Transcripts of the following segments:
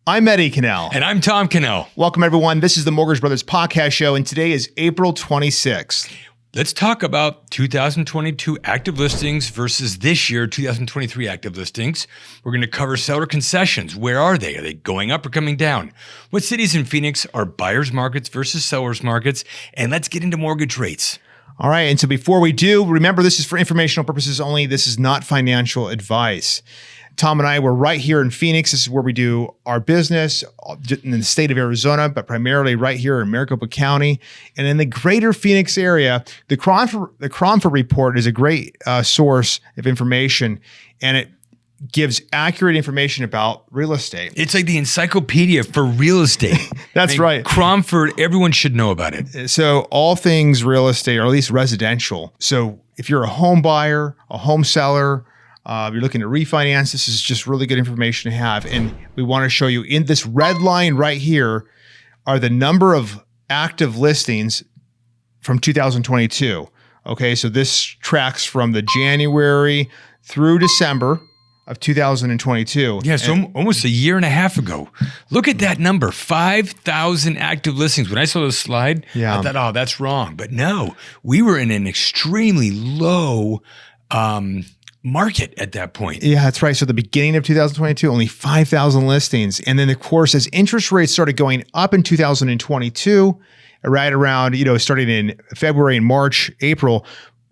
I'm Eddie Cannell. And I'm Tom Cannell. Welcome, everyone. This is the Mortgage Brothers Podcast Show, and today is April 26th. Let's talk about 2022 active listings versus this year, 2023 active listings. We're going to cover seller concessions. Where are they? Are they going up or coming down? What cities in Phoenix are buyers markets versus sellers markets? And let's get into mortgage rates. All right. And so before we do, remember this is for informational purposes only. This is not financial advice. Tom and I were right here in Phoenix. This is where we do our business in the state of Arizona, but primarily right here in Maricopa County. And in the greater Phoenix area, the Cromford Report is a great source of information, and it gives accurate information about real estate. It's like the encyclopedia for real estate. That's right. Cromford, everyone should know about it. So all things real estate, or at least residential. So if you're a home buyer, a home seller, you're looking to refinance, this is just really good information to have. And we want to show you in this red line right here are the number of active listings from 2022. Okay, so this tracks from the January through December of 2022. Yeah, so almost a year and a half ago. Look at that number, 5,000 active listings. When I saw the slide, I thought, oh, that's wrong. But no, we were in an extremely low market at that point. Yeah, that's right. So the beginning of 2022, only 5,000 listings. And then of course, as interest rates started going up in 2022, right around, starting in February and March, April,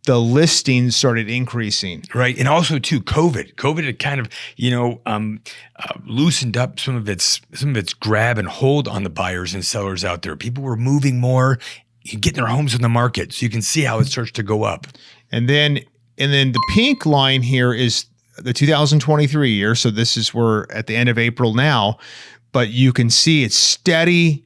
the listings started increasing. Right. And also too, COVID had kind of, loosened up some of its grab and hold on the buyers and sellers out there. People were moving more, getting their homes on the market. So you can see how it starts to go up. And then the pink line here is the 2023 year. So this is we're at the end of April now, but you can see it's steady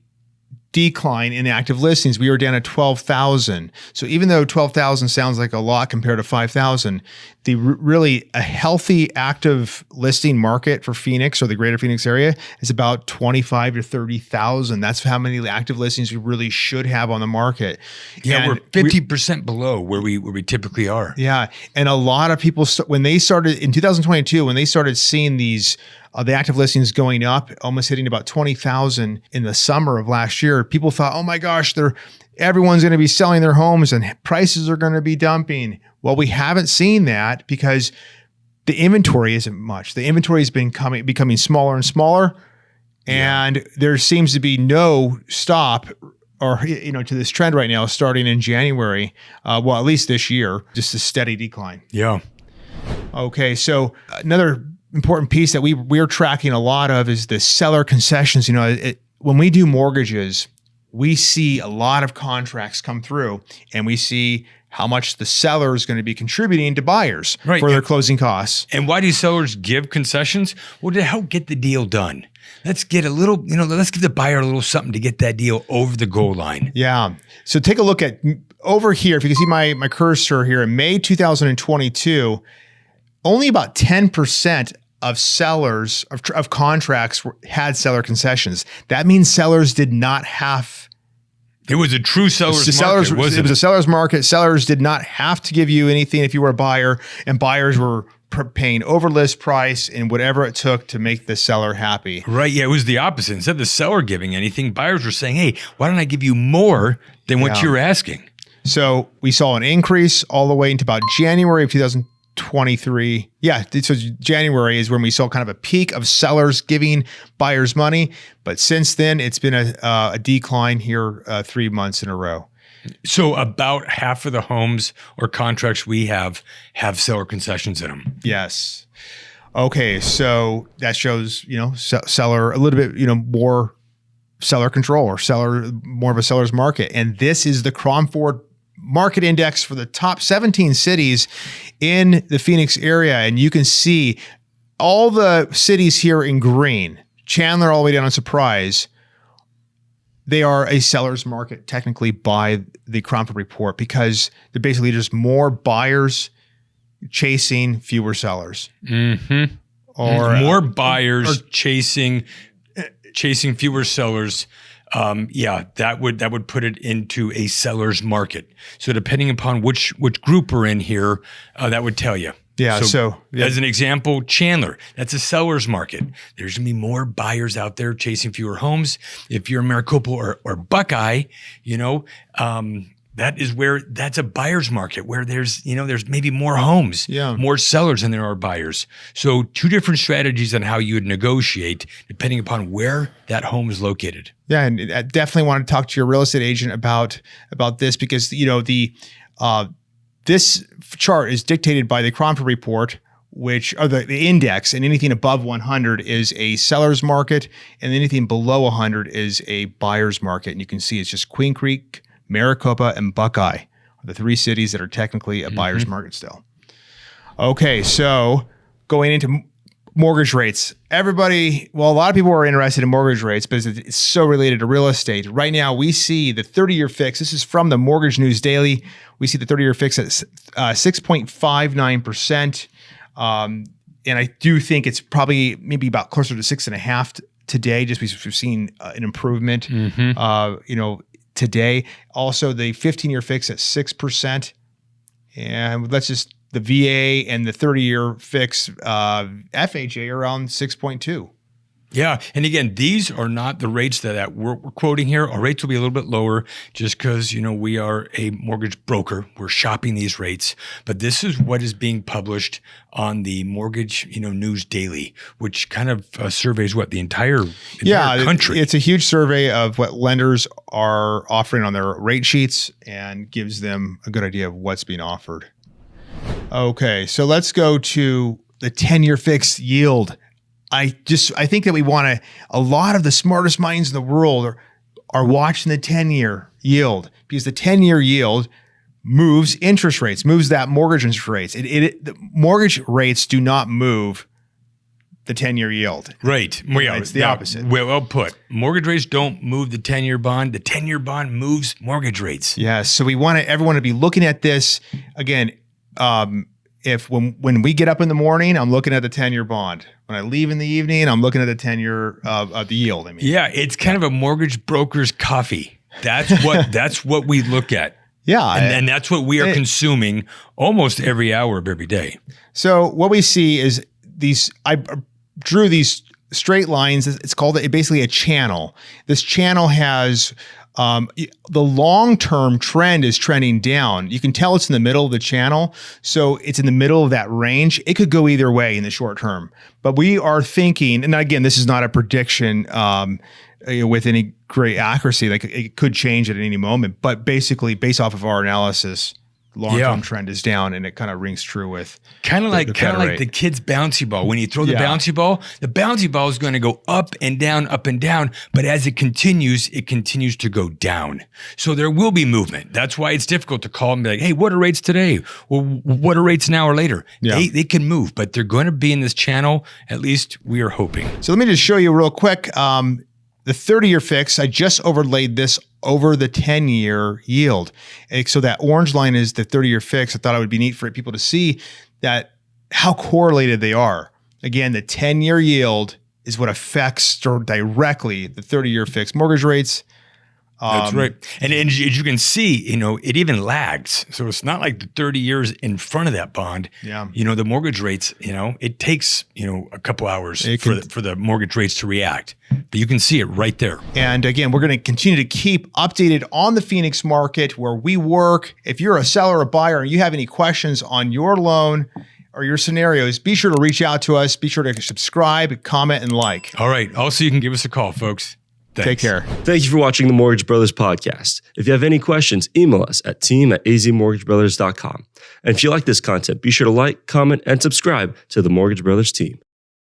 decline in active listings. We were down at 12,000. So even though 12,000 sounds like a lot compared to 5,000, the really a healthy active listing market for Phoenix or the greater Phoenix area is about 25 to 30,000. That's how many active listings we really should have on the market. Yeah, and we're 50% below where we typically are. Yeah, and a lot of people when they started in 2022, when they started seeing these the active listings going up, almost hitting about 20,000 in the summer of last year, people thought, oh my gosh, everyone's going to be selling their homes and prices are going to be dumping. Well, we haven't seen that because the inventory isn't much. The inventory has been becoming smaller and smaller, and there seems to be no stop or to this trend right now starting in January. Well, at least this year, just a steady decline. Yeah. Okay, so another important piece that we're tracking a lot of is the seller concessions. When we do mortgages, we see a lot of contracts come through, and we see how much the seller is going to be contributing to buyers for their closing costs. And why do sellers give concessions? Well, to help get the deal done. Let's get a little, let's give the buyer a little something to get that deal over the goal line. Yeah. So take a look at over here. If you can see my cursor here, in May 2022, only about 10% of sellers of contracts had seller concessions. That means sellers did not have. It was a true seller's market. It was a seller's market. Sellers did not have to give you anything if you were a buyer, and buyers were paying over list price and whatever it took to make the seller happy. Right. Yeah, it was the opposite. Instead of the seller giving anything, buyers were saying, hey, why don't I give you more than what you're asking? So we saw an increase all the way into about January of 2023. Yeah, so January is when we saw kind of a peak of sellers giving buyers money. But since then, it's been a decline here 3 months in a row. So about half of the homes or contracts we have seller concessions in them. Yes. Okay, so that shows, seller a little bit, more seller control or more of a seller's market. And this is the Cromford Market Index for the top 17 cities in the Phoenix area. And you can see all the cities here in green, Chandler all the way down to Surprise. They are a seller's market technically by the Cromford Report because they're basically just more buyers chasing fewer sellers. Mm-hmm. Or more buyers chasing fewer sellers. That would put it into a seller's market. So depending upon which group we're in here, that would tell you. Yeah. So as an example, Chandler, that's a seller's market. There's going to be more buyers out there chasing fewer homes. If you're Maricopa or Buckeye, that's a buyer's market where there's maybe more homes, more sellers than there are buyers. So two different strategies on how you would negotiate depending upon where that home is located. Yeah. And I definitely want to talk to your real estate agent about this because, this chart is dictated by the Cromford report, which are the index, and anything above 100 is a seller's market, and anything below 100 is a buyer's market. And you can see it's just Queen Creek, Maricopa, and Buckeye are the three cities that are technically a buyer's market still. Okay, so going into mortgage rates. A lot of people are interested in mortgage rates because it's so related to real estate. Right now, we see the 30-year fix. This is from the Mortgage News Daily. We see the 30-year fix at 6.59%. And I do think it's probably maybe about closer to 6.5 today, just because we've seen an improvement, today. Also, the 15-year fix at 6%. And the VA and the 30-year fix FHA around 6.2. Yeah. And again, these are not the rates that we're quoting here. Our rates will be a little bit lower just because, we are a mortgage broker. We're shopping these rates. But this is what is being published on the Mortgage News Daily, which kind of surveys the entire country. It's a huge survey of what lenders are offering on their rate sheets and gives them a good idea of what's being offered. Okay, so let's go to the 10-year fixed yield. I think that a lot of the smartest minds in the world are watching the 10-year yield because the 10-year yield moves interest rates, moves that mortgage interest rates. The mortgage rates do not move the 10-year yield. Right. Well, it's the opposite. Well put. Mortgage rates don't move the 10-year bond. The 10-year bond moves mortgage rates. Yeah. So we want everyone to be looking at this again. When we get up in the morning, I'm looking at the 10-year bond. When I leave in the evening, I'm looking at the 10-year of the yield. Yeah, it's kind of a mortgage broker's coffee. That's what we look at. Yeah, and that's what we are consuming almost every hour of every day. So what we see is these. I drew these straight lines. It's called basically a channel. This channel has. The long-term trend is trending down. You can tell it's in the middle of the channel. So it's in the middle of that range. It could go either way in the short term, but we are thinking, and again, this is not a prediction, with any great accuracy. Like it could change at any moment, but basically based off of our analysis, long-term trend is down, and it kind of rings true with kind of like the kid's bouncy ball. When you throw the bouncy ball is going to go up and down, but as it continues to go down. So there will be movement. That's why it's difficult to call and be like, hey, what are rates today? Or what are rates an hour later? Yeah. They can move, but they're going to be in this channel. At least we are hoping. So let me just show you real quick. The 30-year fix, I just overlaid this over the 10-year yield. So that orange line is the 30-year fix. I thought it would be neat for people to see that how correlated they are. Again, the 10-year yield is what affects directly the 30-year fixed mortgage rates. That's right. And as you can see, it even lags. So it's not like the 30 years in front of that bond. Yeah. The mortgage rates, it takes, a couple hours for the mortgage rates to react. But you can see it right there. And again, we're going to continue to keep updated on the Phoenix market where we work. If you're a seller or buyer and you have any questions on your loan or your scenarios, be sure to reach out to us. Be sure to subscribe, comment, and like. All right. Also, you can give us a call, folks. Thanks. Take care. Thank you for watching the Mortgage Brothers podcast. If you have any questions, email us at team@azmortgagebrothers.com. And if you like this content, be sure to like, comment, and subscribe to the Mortgage Brothers team.